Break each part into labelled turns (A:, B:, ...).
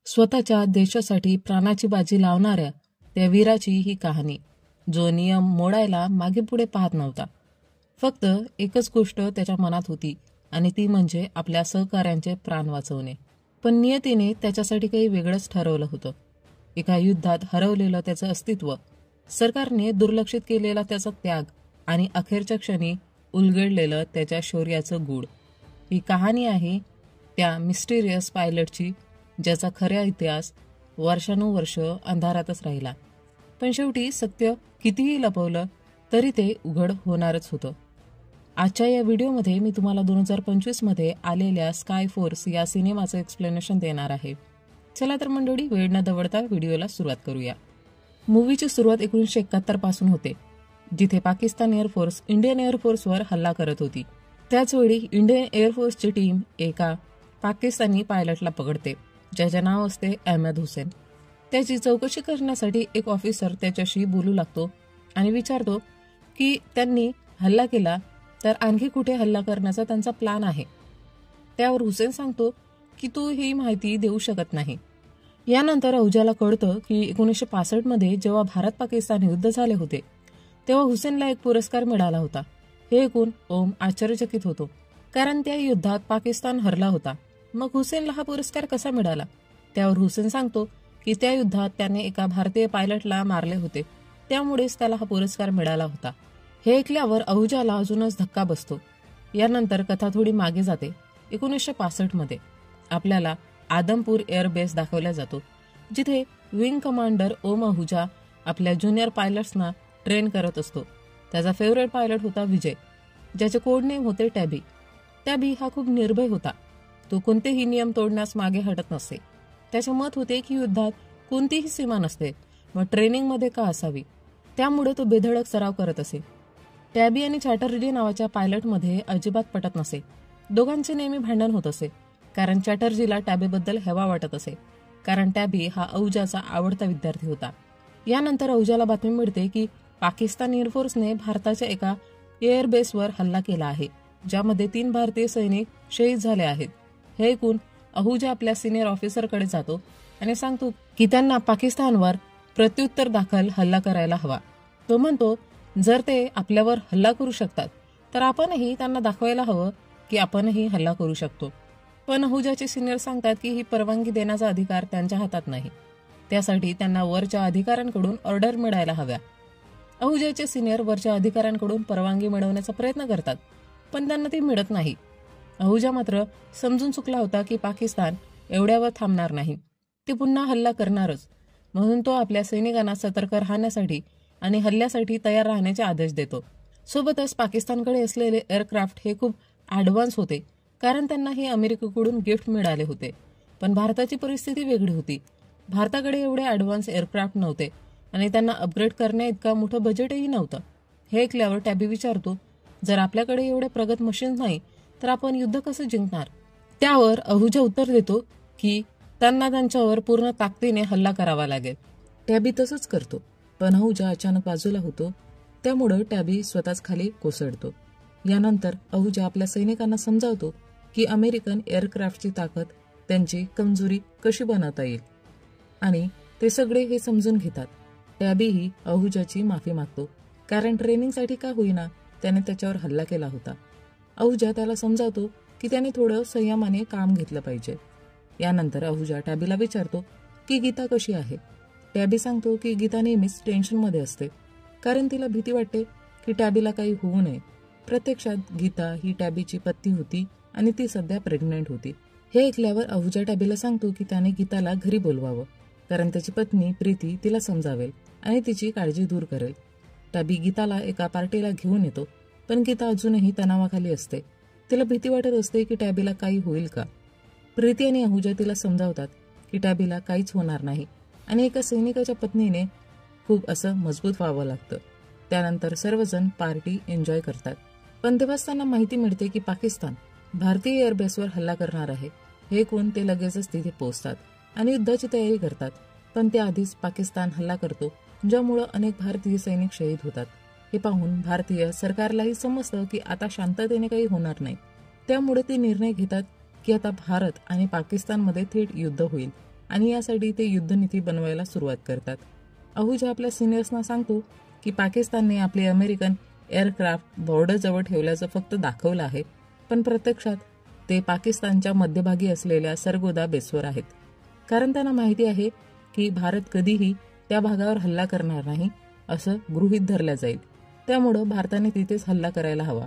A: स्वतःच्या देशासाठी प्राणाची बाजी लावणाऱ्या त्या वीराची ही कहाणी, जो नियम मोडायला मागे पुढे पाहत नव्हता. फक्त एकच गोष्ट त्याच्या मनात होती आणि ती म्हणजे आपल्या सहकाऱ्यांचे प्राण वाचवणे. पण नियतीने त्याच्यासाठी काही वेगळंच ठरवलं होतं. एका युद्धात हरवलेलं त्याचं अस्तित्व, सरकारने दुर्लक्षित केलेला त्याचा त्याग आणि अखेरच्या क्षणी उलगडलेलं त्याच्या शौर्याचं गूढ. ही कहाणी आहे त्या मिस्टिरियस पायलटची, ज्याचा खरा इतिहास वर्षानुवर्ष अंधारातच राहिला. पण शेवटी सत्य कितीही लपवलं तरी ते उघड होणारच होतं. आजच्या या व्हिडिओमध्ये मी तुम्हाला 2025 मध्ये आलेल्या स्काय फोर्स या सिनेमाचं एक्सप्लेनेशन देणार आहे. चला तर मंडळी, वेळ न दवडता व्हिडिओला सुरुवात करूया. मूवीची सुरुवात 1971 पासून होते, जिथे पाकिस्तान एअरफोर्स इंडियन एअरफोर्सवर हल्ला करत होती. त्याचवेळी इंडियन एअरफोर्सची टीम एका पाकिस्तानी पायलटला पकडते, ज्याचे नाव असते अहमद हुसेन. त्याची चौकशी करण्यासाठी एक ऑफिसर त्याच्याशी बोलू लागतो आणि विचारतो की त्यांनी हल्ला केला तर आणखी कुठे हल्ला करण्याचा त्यांचा प्लॅन आहे. त्यावर हुसेन सांगतो की तू ही माहिती देऊ शकत नाही. यानंतर अहुजाला कळतं की 1965 मध्ये जेव्हा भारत पाकिस्तान युद्ध झाले होते तेव्हा हुसेनला एक पुरस्कार मिळाला होता. हे ऐकून ओम आश्चर्यचकित होतो, कारण त्या युद्धात पाकिस्तान हरला होता. मग हुसेनला हा पुरस्कार कसा मिळाला? त्यावर हुसेन सांगतो की त्या युद्धात त्याने एका भारतीय पायलटला मारले होते, त्यामुळेच त्याला हा पुरस्कार मिळाला होता. हे ऐकल्यावर अहुजाला अजूनच धक्का बसतो. यानंतर कथा थोडी मागे जाते. 1965 मध्ये आपल्याला आदमपूर एअरबेस दाखवला जातो, जिथे विंग कमांडर ओम अहुजा आपल्या ज्युनियर पायलट्सना ट्रेन करत असतो. त्याचा फेवरेट पायलट होता विजय, ज्याचे कोडनेम होते टॅबी. टॅबी हा खूप निर्भय होता. तो कोणतेही नियम तोडण्यास मागे हटत नसे. त्याचे मत होते की युद्धात कोणतीही सीमा नसते, मग ट्रेनिंगमध्ये का असावी. त्यामुळे तो बेधडक सराव करत असे. टॅबी आणि चॅटर्जी नावाच्या पायलटमध्ये अजिबात पटत नसे. दोघांचे नेहमी भांडण होत असे, कारण चॅटर्जीला टॅबीबद्दल हेवा वाटत असे, कारण टॅबी हा अहुजाचा आवडता विद्यार्थी होता. यानंतर अहुजाला बातमी मिळते की पाकिस्तान एअरफोर्सने भारताच्या एका एअरबेसवर हल्ला केला आहे, ज्यामध्ये 3 भारतीय सैनिक शहीद झाले आहेत. हे ऐकून अहुजा आपल्या सिनियर ऑफिसरकडे जातो आणि सांगतो की त्यांना पाकिस्तानवर प्रत्युत्तर दाखल हल्ला करायला हवा. तो म्हणतो, जर ते आपल्यावर हल्ला करू शकतात तर आपणही त्यांना दाखवायला हवं की आपणही हल्ला करू शकतो. पण अहुजाचे सिनियर सांगतात की ही परवानगी देण्याचा अधिकार त्यांच्या हातात नाही. त्यासाठी त्यांना वरच्या अधिकाऱ्यांकडून ऑर्डर मिळायला हव्या. अहुजाचे सिनियर वरच्या अधिकाऱ्यांकडून परवानगी मिळवण्याचा प्रयत्न करतात, पण त्यांना ती मिळत नाही. अहुजा मात्र समजून चुकला होता की पाकिस्तान एवढ्यावर थांबणार नाही, ते पुन्हा हल्ला करणारच. म्हणून तो आपल्या सैनिकांना सतर्क राहण्यासाठी आणि हल्ल्यासाठी तयार राहण्याचे आदेश देतो. सोबतच पाकिस्तानकडे असलेले एअरक्राफ्ट हे खूप ॲडव्हान्स होते, कारण त्यांना हे अमेरिकेकडून गिफ्ट मिळाले होते. पण भारताची परिस्थिती वेगळी होती. भारताकडे एवढे ॲडव्हान्स एअरक्राफ्ट नव्हते आणि त्यांना अपग्रेड करण्या इतका मोठं बजेटही नव्हतं. हे ऐकल्यावर टॅबी विचारतो, जर आपल्याकडे एवढे प्रगत मशीन्स नाही तर आपण युद्ध कसं जिंकणार? त्यावर अहुजा उत्तर देतो की त्यांना त्यांच्यावर पूर्ण ताकदीने हल्ला करावा लागेल. टॅबी तसंच करतो, पण अहुजा अचानक बाजूला होतो, त्यामुळं टॅबी स्वतःच खाली कोसळतो. यानंतर अहुजा आपल्या सैनिकांना समजावतो की अमेरिकन एअरक्राफ्टची ताकद त्यांची कमजोरी कशी बनवता येईल, आणि ते सगळे हे समजून घेतात. टॅबीही अहुजाची माफी मागतो, कारण ट्रेनिंगसाठी का होईना त्याने त्याच्यावर हल्ला केला होता. अहुजा त्याला समजावतो की त्याने थोडं संयमाने काम घेतलं पाहिजे. यानंतर अहुजा टॅबीला विचारतो की गीता कशी आहे. टॅबी सांगतो की गीता नेहमीच टेन्शनमध्ये असते, कारण तिला भीती वाटते की टॅबीला काही होऊ नये. प्रत्यक्षात गीता ही टॅबीची पत्नी होती आणि ती सध्या प्रेग्नेंट होती. हे ऐकल्यावर अहुजा टॅबीला सांगतो की त्याने गीताला घरी बोलवावं, कारण त्याची पत्नी प्रीती तिला समजावेल आणि तिची काळजी दूर करेल. टॅबी गीताला एका पार्टीला घेऊन येतो, पण गीता अजूनही तणावाखाली असते. तिला भीती वाटत असते की टॅबीला काही होईल का. प्रीती आणि अहुजा तिला समजावतात की टॅबीला काहीच होणार नाही आणि एका सैनिकाच्या पत्नीने खूप असं मजबूत व्हावं लागतं. त्यानंतर सर्वजण पार्टी एन्जॉय करतात. पण तेव्हाच त्यांना माहिती मिळते की पाकिस्तान भारतीय एअरबेसवर हल्ला करणार आहे. हे ऐकून ते लगेचच तिथे पोहोचतात आणि युद्धाची तयारी करतात. पण त्याआधीच पाकिस्तान हल्ला करतो, ज्यामुळं अनेक भारतीय सैनिक शहीद होतात. हे पाहून भारतीय सरकारलाही समजतं की आता शांततेने काही होणार नाही. त्यामुळे ते निर्णय घेतात की आता भारत आणि पाकिस्तानमध्ये थेट युद्ध होईल. आणि यासाठी ते युद्धनीती बनवायला सुरुवात करतात. अहुजा आपल्या सिनियर्सना सांगतो की पाकिस्तानने आपले अमेरिकन एअरक्राफ्ट बॉर्डरजवळ ठेवल्याचं फक्त दाखवलं आहे, पण प्रत्यक्षात ते पाकिस्तानच्या मध्यभागी असलेल्या सरगोदा बेसवर आहेत. कारण त्यांना माहिती आहे की भारत कधीही त्या भागावर हल्ला करणार नाही असं गृहीत धरलं जाईल. त्यामुळं भारताने तिथेच हल्ला करायला हवा.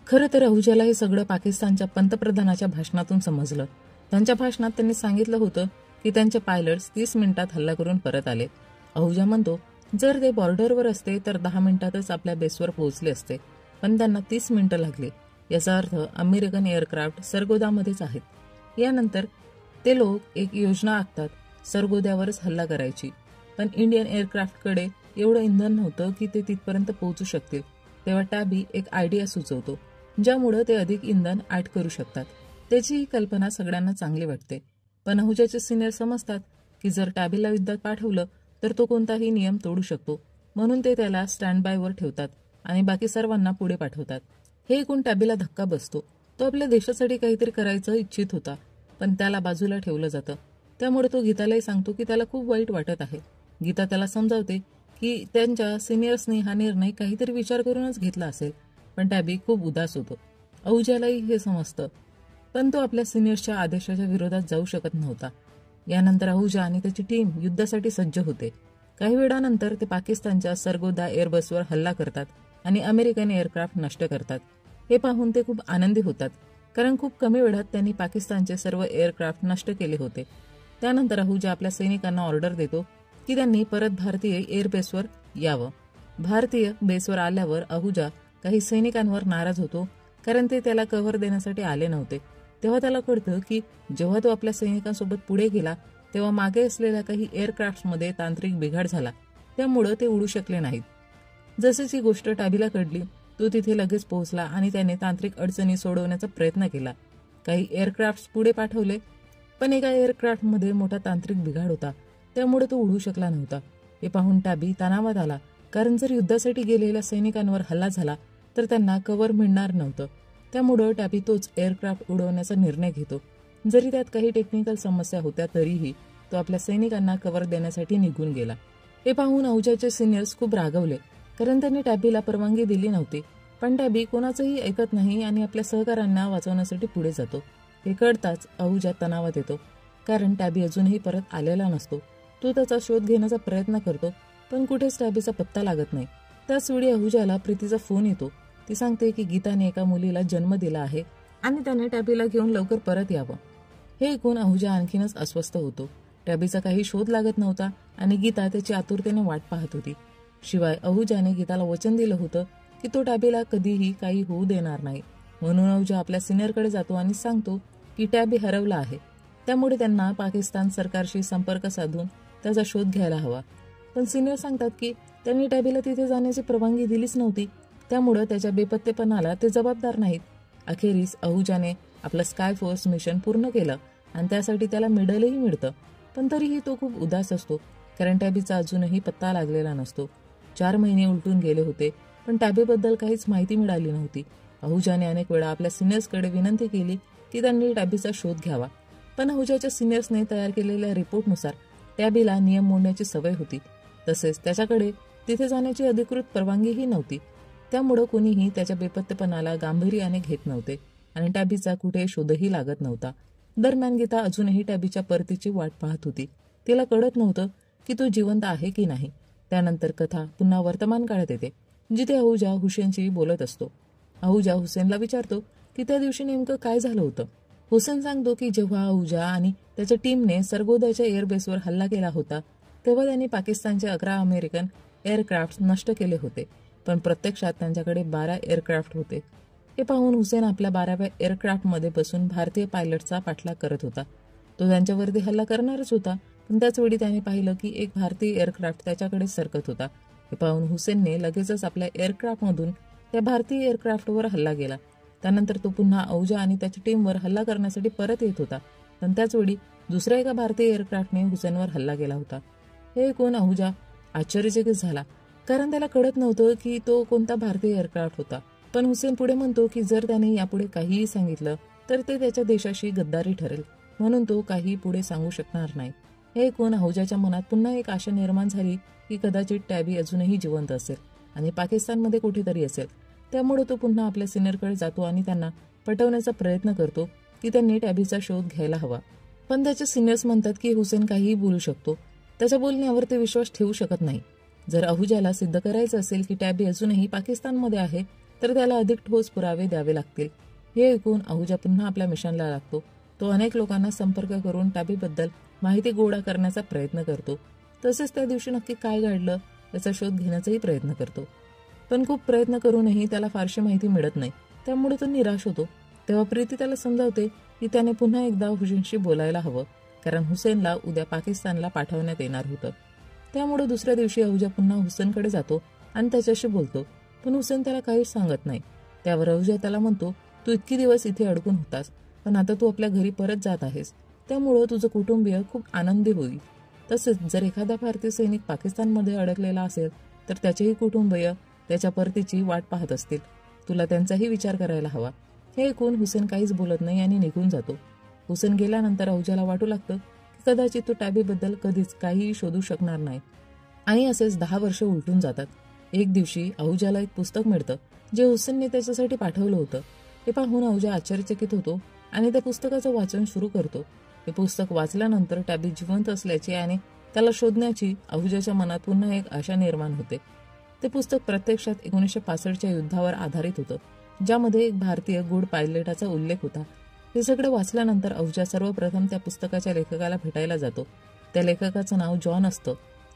A: खरं तर अहुजाला हे सगळं पाकिस्तानच्या पंतप्रधानाच्या भाषणातून समजलं. त्यांच्या भाषणात त्यांनी सांगितलं होतं की त्यांचे पायलट्स 30 मिनिटात हल्ला करून परत आले. अहुजा म्हणतो, जर ते बॉर्डरवर असते तर 10 मिनिटातच आपल्या बेसवर पोहोचले असते, पण त्यांना 30 मिनिटं लागली. याचा अर्थ अमेरिकन एअरक्राफ्ट सरगोदामध्येच आहेत. यानंतर ते लोक एक योजना आखतात सरगोद्यावरच हल्ला करायची, पण इंडियन एअरक्राफ्टकडे एवढं इंधन नव्हतं की ते तिथपर्यंत पोहोचू शकतील. तेव्हा टॅबी एक आयडिया सुचवतो ज्यामुळे ते अधिक इंधन ऍड करू शकतात. त्याची ही कल्पना सगळ्यांना चांगली वाटते, पण अहुजाचे सिनियर समजतात की जर टॅबीला युद्धात पाठवलं तर तो कोणताही नियम तोडू शकतो, म्हणून ते त्याला स्टँड बायवर ठेवतात आणि बाकी सर्वांना पुढे पाठवतात. हे ऐकून टॅबीला धक्का बसतो. तो आपल्या देशासाठी काहीतरी करायचं इच्छित होता, पण त्याला बाजूला ठेवलं जातं. त्यामुळे तो गीतालाही सांगतो की त्याला खूप वाईट वाटत आहे. गीता त्याला समजावते की त्यांच्या सिनियर्सनी हा निर्णय काहीतरी विचार करूनच घेतला असेल, पण टॅबी खूप उदास होतो. अहुजालाही हे समजतं, पण तो आपल्या सिनियर्सच्या आदेशाच्या विरोधात जाऊ शकत नव्हता. यानंतर अहुजा आणि त्याची टीम युद्धासाठी सज्ज होते. काही वेळानंतर ते पाकिस्तानच्या सरगोदा एअरबसवर हल्ला करतात आणि अमेरिकन एअरक्राफ्ट नष्ट करतात. हे पाहून ते खूप आनंदी होतात, कारण खूप कमी वेळात त्यांनी पाकिस्तानचे सर्व एअरक्राफ्ट नष्ट केले होते. त्यानंतर अहुजा आपल्या सैनिकांना ऑर्डर देतो की त्यांनी परत भारतीय एअरबेसवर यावं. भारतीय बेसवर आल्यावर अहुजा काही सैनिकांवर नाराज होतो, कारण ते त्याला कव्हर देण्यासाठी आले नव्हते. तेव्हा त्याला कळतं की जेव्हा तो आपल्या सैनिकांसोबत पुढे गेला तेव्हा मागे असलेल्या काही एअरक्राफ्टमध्ये तांत्रिक बिघाड झाला, त्यामुळं ते उडू शकले नाहीत. जसेच ही गोष्ट टॅबीला कळली, तो तिथे लगेच पोहोचला आणि त्याने तांत्रिक अडचणी सोडवण्याचा प्रयत्न केला. काही एअरक्राफ्ट पुढे पाठवले, पण एका एअरक्राफ्टमध्ये मोठा तांत्रिक बिघाड होता, त्यामुळे तो उडू शकला नव्हता. हे पाहून टॅबी तणावात आला, कारण जर युद्धासाठी गेलेल्या सैनिकांवर हल्ला झाला तर त्यांना कव्हर मिळणार नव्हतं. त्यामुळं टॅबी तोच एअरक्राफ्ट उडवण्याचा निर्णय घेतो. जरी त्यात काही टेक्निकल समस्या होत्या तरीही तो आपल्या सैनिकांना कव्हर देण्यासाठी निघून गेला. हे पाहून अहुजाचे सिनियर्स खूप रागवले, कारण त्यांनी टॅबीला परवानगी दिली नव्हती. पण टॅबी कोणाचंही ऐकत नाही आणि आपल्या सहकाऱ्यांना वाचवण्यासाठी पुढे जातो. हे कळताच अहुजा तणावात येतो, कारण टॅबी अजूनही परत आलेला नसतो. तो त्याचा शोध घेण्याचा प्रयत्न करतो, पण कुठेच टॅबीचा पत्ता लागत नाही. त्याच वेळी अहुजाला प्रीतीचा फोन येतो. ती सांगते की गीताने एका मुलीला जन्म दिला आहे आणि त्याने टॅबीला घेऊन लवकर परत यावं. हे ऐकून अहुजा आणखीनच अस्वस्थ होतो. टॅबीचा काही शोध लागत नव्हता आणि गीता त्याची आतुरतेने वाट पाहत होती. शिवाय अहुजाने गीताला वचन दिलं होतं की तो टॅबीला कधीही काही होऊ देणार नाही. म्हणून अहुजा आपल्या सिनियरकडे जातो आणि सांगतो की टॅबी हरवला आहे, त्यामुळे त्यांना पाकिस्तान सरकारशी संपर्क साधून त्याचा शोध घ्यायला हवा. पण सिनियर सांगतात की त्यांनी टॅबीला तिथे जाण्याची परवानगी दिलीच नव्हती, त्यामुळं त्याच्या बेपत्तेपणाला ते जबाबदार नाहीत. अखेरीस अहुजाने आपलं स्काय फोर्स मिशन पूर्ण केलं आणि त्यासाठी त्याला मेडलही मिळतं. पण तरीही तो खूप उदास असतो, कारण टॅबीचा अजूनही पत्ता लागलेला नसतो. 4 महिने उलटून गेले होते, पण टॅबीबद्दल काहीच माहिती मिळाली नव्हती. अहुजाने अनेक वेळा आपल्या सिनियर्सकडे विनंती केली की त्यांनी टॅबीचा शोध घ्यावा, पण अहुजाच्या सिनियर्सने तयार केलेल्या रिपोर्टनुसार टॅबीला नियम मोडण्याची सवय होती. तसेच त्याच्याकडे तिथे जाण्याची अधिकृत परवानगीही नव्हती. त्यामुळं कोणीही त्याच्या बेपत्तेपणाला गांभीर्याने घेत नव्हते आणि टॅबीचा कुठे शोधही लागत नव्हता. दरम्यान गीता अजूनही टॅबीच्या परतीची वाट पाहत होती. तिला कळत नव्हतं की तो जिवंत आहे की नाही. त्यानंतर कथा पुन्हा वर्तमान काळात येते, जिथे अहुजा हुसेनशी बोलत असतो. अहुजा हुसेनला विचारतो की त्या दिवशी नेमकं काय झालं होतं. हुसेन सांगतो की जेव्हा अहुजा आणि त्याच्या टीमने सरगोदाच्या एअरबेसवर हल्ला केला होता तेव्हा त्यांनी पाकिस्तानचे 11 अमेरिकन एअरक्राफ्ट नष्ट केले होते, पण प्रत्यक्षात त्यांच्याकडे 12 एअरक्राफ्ट होते. हे पाहून हुसेन आपल्या 12व्या एअरक्राफ्टमध्ये बसून भारतीय पायलटचा पाठलाग करत होता. तो त्यांच्यावरती हल्ला करणारच होता, पण त्याचवेळी त्याने पाहिलं की एक भारतीय एअरक्राफ्ट त्याच्याकडे सरकत होता. हे पाहून हुसेनने लगेचच आपल्या एअरक्राफ्टमधून त्या भारतीय एअरक्राफ्टवर हल्ला केला. त्यानंतर तो पुन्हा अहुजा आणि त्याच्या टीमवर हल्ला करण्यासाठी परत येत होता, पण त्याचवेळी दुसऱ्या एका भारतीय एअरक्राफ्टने हुसेनवर हल्ला केला होता. हे ऐकून अहुजा आश्चर्यचकित झाला, कारण त्याला कळत नव्हतं की तो कोणता भारतीय एअरक्राफ्ट होता. पण हुसेन पुढे म्हणतो की जर त्याने यापुढे काहीही सांगितलं तर ते त्याच्या देशाशी गद्दारी ठरेल, म्हणून तो काही पुढे सांगू शकणार नाही. हे ऐकून अहुजाच्या मनात पुन्हा एक आशा निर्माण झाली की कदाचित टॅबी अजूनही जिवंत असेल आणि पाकिस्तानमध्ये कुठेतरी असेल. त्यामुळे तो पुन्हा आपल्या सिनियरकडे जातो आणि त्यांना पटवण्याचा प्रयत्न करतो की त्यांनी टॅबीचा शोध घ्यायला हवा. पण त्याचे सिनियर्स म्हणतात की हुसेन काहीही बोलू शकतो, त्याच्या बोलण्यावर ते विश्वास ठेवू शकत नाही. जर अहुजाला सिद्ध करायचं असेल की टॅबी अजूनही पाकिस्तानमध्ये आहे तर त्याला अधिक ठोस पुरावे द्यावे लागतील. हे ऐकून अहुजा पुन्हा आपल्या मिशनला लागतो. तो अनेक लोकांना संपर्क करून टॅबीबद्दल माहिती गोळा करण्याचा प्रयत्न करतो. तसेच त्या दिवशी नक्की काय घडलं याचा शोध घेण्याचाही प्रयत्न करतो. पण खूप प्रयत्न करूनही त्याला फारशी माहिती मिळत नाही. त्यामुळे तो निराश होतो. तेव्हा प्रीती त्याला समजावते की त्याने पुन्हा एकदा हुसेनशी बोलायला हवं, कारण हुसेनला उद्या पाकिस्तानला पाठवण्यात येणार होतं. त्यामुळे दुसऱ्या दिवशी अहुजा पुन्हा हुसेनकडे जातो आणि त्याच्याशी बोलतो. पण हुसेन त्याला काहीच सांगत नाही. त्यावर अहुजा त्याला म्हणतो, तू इतकी दिवस इथे अडकून होतास, पण आता तू आपल्या घरी परत जात आहेस. त्यामुळं तुझं कुटुंबीय खूप आनंदी होईल. तसेच जर एखादा भारतीय सैनिक पाकिस्तानमध्ये अडकलेला असेल तर त्याचेही कुटुंबीय त्याच्या परतीची वाट पाहत असतील. तुला त्यांचाही विचार करायला हवा. हे ऐकून हुसेन काहीच बोलत नाही आणि निघून जातो. हुसेन गेल्यानंतर अहुजाला वाटू लागतं की कदाचित तो टॅबीबद्दल कधीच काहीही शोधू शकणार नाही. आणि असेच 10 वर्ष उलटून जातात. एक दिवशी अहुजाला एक पुस्तक मिळतं जे हुसेनने त्याच्यासाठी पाठवलं होतं. हे पाहून अहुजा आश्चर्यचकित होतो आणि त्या पुस्तकाचं वाचन सुरू करतो. हे पुस्तक वाचल्यानंतर टॅबी जिवंत असल्याची आणि त्याला शोधण्याची अहुजाच्या मनात पुन्हा एक आशा निर्माण होते. ते पुस्तक प्रत्यक्षात 1965च्या युद्धावर आधारित होतं, ज्यामध्ये एक भारतीय गूढ पायलटाचा उल्लेख होता. हे सगळं वाचल्यानंतर अहुजा सर्वप्रथम त्या पुस्तकाच्या लेखकाला भेटायला जातो. त्या लेखकाचं नाव जॉन असतं.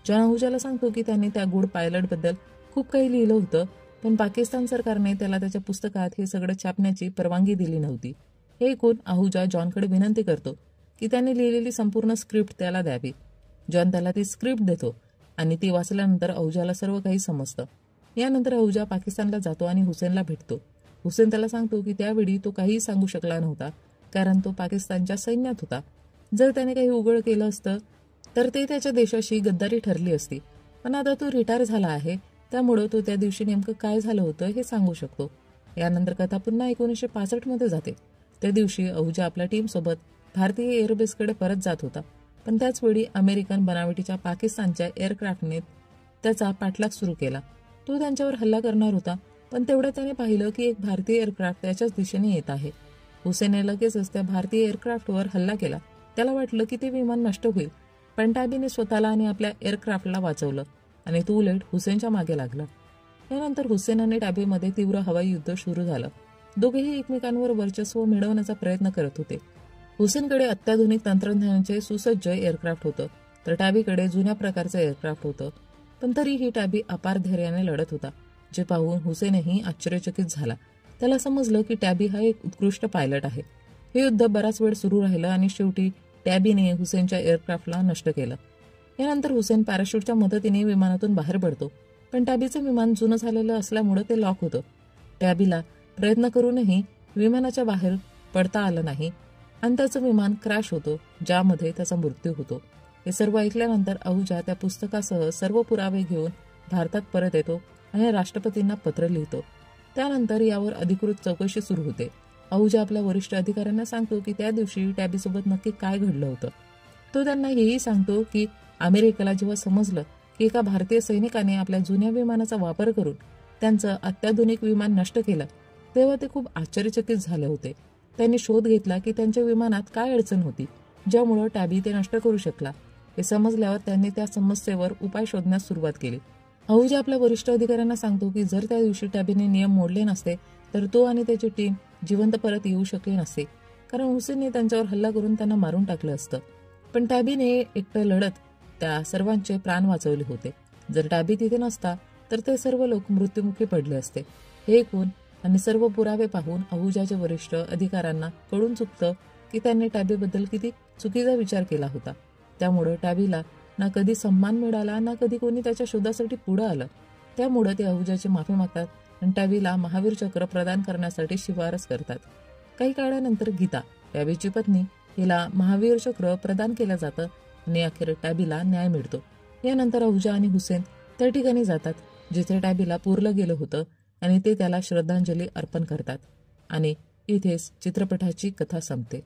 A: जॉन अहुजाला सांगतो की त्यांनी त्या गूढ पायलटबद्दल खूप काही लिहिलं होतं, पण पाकिस्तान सरकारने त्याला त्याच्या पुस्तकात हे सगळं छापण्याची परवानगी दिली नव्हती. हे ऐकून अहुजा जॉनकडे विनंती करतो की त्याने लिहिलेली संपूर्ण स्क्रिप्ट त्याला द्यावी. जॉन त्याला ती स्क्रिप्ट देतो आणि ती वाचल्यानंतर अहुजाला सर्व काही समजतं. यानंतर अहुजा पाकिस्तानला जातो आणि हुसेनला भेटतो. हुसेन त्याला सांगतो की त्यावेळी तो काहीही सांगू शकला नव्हता, कारण तो पाकिस्तानच्या सैन्यात होता. जर त्याने काही उघड केलं असतं तर ते त्याच्या देशाशी गद्दारी ठरली असती. पण आता तो रिटायर झाला आहे, त्यामुळं तो त्या दिवशी नेमकं काय झालं होतं हे सांगू शकतो. यानंतर कथा पुन्हा 1965 मध्ये त्या दिवशी अहुजा आपल्या टीमसोबत भारतीय एअरबेसकडे परत जात होता. पण त्याचवेळी अमेरिकन बनावटीच्या पाकिस्तानच्या एअरक्राफ्टने त्याचा पाठलाग सुरू केला. तो त्यांच्यावर हल्ला करणार होता, पण तेवढं त्याने पाहिलं की एक भारतीय एअरक्राफ्ट त्याच्याच दिशेने येत आहे. हुसेनने लगेचच त्या भारतीय एअरक्राफ्टवर हल्ला केला. त्याला वाटलं की ते विमान नष्ट होईल, पण टॅबीने स्वतःला आणि आपल्या एअरक्राफ्टला वाचवलं आणि तो उलट हुसेनच्या मागे लागला. यानंतर हुसेन आणि टॅबीमध्ये तीव्र हवाई युद्ध सुरू झालं. दोघेही एकमेकांवर वर्चस्व मिळवण्याचा प्रयत्न करत होते. हुसेनकडे अत्याधुनिक तंत्रज्ञानाचे सुसज्ज एअरक्राफ्ट होतं, तर टॅबीकडे जुन्या प्रकारचं एअरक्राफ्ट होतं. पण तरीही टॅबी अपार धैर्याने लढत होता, जे पाहून हुसेनही आश्चर्यचकित झाला. त्याला समजलं की टॅबी हा एक उत्कृष्ट पायलट आहे. हे युद्ध बराच वेळ सुरू राहिलं आणि शेवटी टॅबीने हुसेनच्या एअरक्राफ्टला नष्ट केलं. यानंतर हुसेन पॅराशूटच्या मदतीने विमानातून बाहेर पडतो, पण टॅबीचं विमान जुनं झालेलं असल्यामुळे ते लॉक होतं. टॅबीला प्रयत्न करूनही विमानाच्या बाहेर पडता आलं नाही आणि त्याचं विमान क्रॅश होतो, ज्यामध्ये त्याचा मृत्यू होतो. हे सर्व ऐकल्यानंतर अहुजा त्या पुस्तकासह सर्व पुरावे घेऊन भारतात परत येतो आणि राष्ट्रपतींना पत्र लिहितो. त्यानंतर यावर अधिकृत चौकशी सुरू होते. अहुजा आपल्या वरिष्ठ अधिकाऱ्यांना सांगतो की त्या दिवशी टॅबीसोबत नक्की काय घडलं होतं. तो त्यांना हेही सांगतो की अमेरिकेला जेव्हा समजलं की एका भारतीय सैनिकाने आपल्या जुन्या विमानाचा वापर करून त्यांचं अत्याधुनिक विमान नष्ट केलं, तेव्हा ते खूप आश्चर्यचकित झाले होते. त्यांनी शोध घेतला की त्यांच्या विमानात काय अडचण होती, ज्यामुळं टॅबी ते नष्ट करू शकला. हे समजल्यावर त्यांनी त्या समस्येवर उपाय शोधण्यास सुरुवात केली. अहुजा आपल्या वरिष्ठ अधिकाऱ्यांना सांगतो की जर त्या दिवशी टॅबीने नियम मोडले नसते तर तो आणि त्याची टीम जिवंत परत येऊ शकले नसते, कारण हुसेनने त्यांच्यावर हल्ला करून त्यांना मारून टाकलं असतं. पण टॅबीने एकटं लढत त्या सर्वांचे प्राण वाचवले होते. जर टॅबी तिथे नसता तर ते सर्व लोक मृत्युमुखी पडले असते. हे ऐकून आणि सर्व पुरावे पाहून अहुजाच्या वरिष्ठ अधिकाऱ्यांना कळून चुकतं की त्यांनी टॅबीबद्दल किती चुकीचा विचार केला होता. त्यामुळं टॅबीला ना कधी सन्मान मिळाला ना कधी कोणी त्याच्या शोधासाठी पुढं आलं. त्यामुळं ते अहुजाची माफी मागतात आणि टॅबीला महावीर चक्र प्रदान करण्यासाठी शिफारस करतात. काही काळानंतर गीता, टॅबीची पत्नी, हिला महावीर चक्र प्रदान केलं जातं आणि अखेर टॅबीला न्याय मिळतो. यानंतर अहुजा आणि हुसेन त्या ठिकाणी जातात जिथे टॅबीला पुरलं गेलं होतं आणि ते त्याला श्रद्धांजली अर्पण करतात. आणि इथेच चित्रपटाची कथा संपते.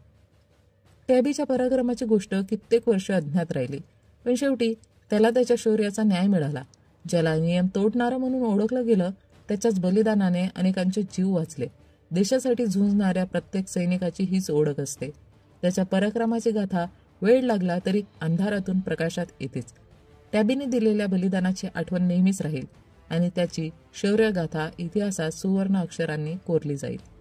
A: टॅबीच्या पराक्रमाची गोष्ट कित्येक वर्ष अज्ञात राहिली, पण शेवटी त्याला त्याच्या शौर्याचा न्याय मिळाला. ज्याला नियम तोडणारा म्हणून ओळखलं गेलं, त्याच्याच बलिदानाने अनेकांचे जीव वाचले. देशासाठी झुंजणाऱ्या प्रत्येक सैनिकाची हीच ओळख असते. त्याच्या पराक्रमाची गाथा वेळ लागला तरी अंधारातून प्रकाशात येतेच. टॅबीने दिलेल्या बलिदानाची आठवण नेहमीच राहील आणि त्याची शौर्यगाथा इतिहासात सुवर्ण अक्षरांनी कोरली जाईल.